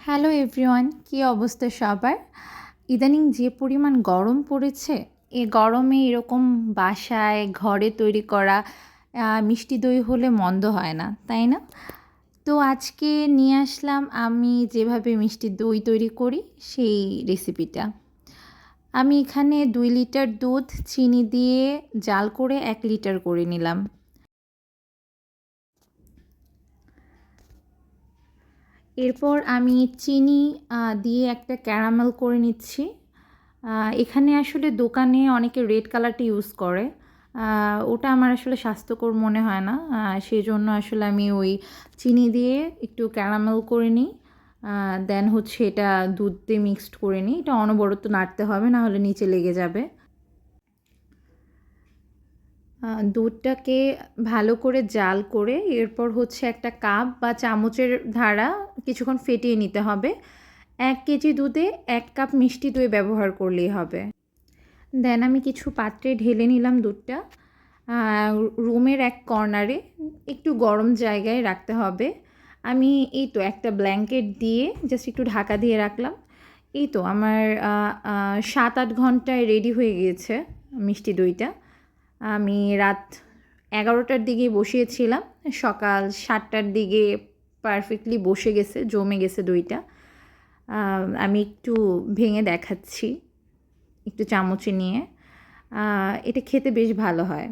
Hello everyone, কী অবস্থা সবার? ইদানিং যে পরিমাণ গরম পড়েছে, এ গরমে এরকম বাসায় ঘরে তৈরি করা মিষ্টি দই হলে মন্দ হয় না, তাই না? তো আজকে নিয়ে আসলাম আমি যেভাবে মিষ্টি দই তৈরি করি সেই রেসিপিটা। আমি এখানে 2 লিটার দুধ চিনি দিয়ে জাল করে 1 লিটার করে নিলাম। এরপর আমি চিনি দিয়ে একটা ক্যারামেল করে নিচ্ছি। এখানে আসলে দোকানে অনেকে রেড কালারটা ইউজ করে। ওটা আমার আসলে স্বাস্থ্যকর মনে হয় না। সেজন্য আসলে আমি ওই চিনি দিয়ে একটু ক্যারামেল করে নিই। দেন হচ্ছে এটা দুধ দিয়ে মিক্সড করে নিই। এটা অনবরত নাড়তে হবে, না হলে নিচে লেগে যাবে। দুধটাকে ভালো করে জাল করে এরপর হচ্ছে একটা কাপ বা চামচের দ্বারা কিছুক্ষণ ফেটিয়ে নিতে হবে। 1 কেজি দুধে 1 কাপ মিষ্টি দই ব্যবহার করলেই হবে। দেন আমি কিছু পাত্রে ঢেলে নিলাম দুধটা। রুমের এক কর্নারে একটু গরম জায়গায় রাখতে হবে। আমি এই তো একটা ব্ল্যাঙ্কেট দিয়ে জাস্ট একটু ঢাকা দিয়ে রাখলাম। এই তো আমার 7-8 ঘন্টায় রেডি হয়ে গিয়েছে মিষ্টি দইটা। আমি রাত 11টার দিকে বসিয়েছিলাম। সকাল 7টার দিকে পারফেক্টলি বসে গেছে, জমে গেছে দইটা। আমি একটু ভেঙে দেখাচ্ছি একটু চামচে নিয়ে। এটা খেতে বেশ ভালো হয়।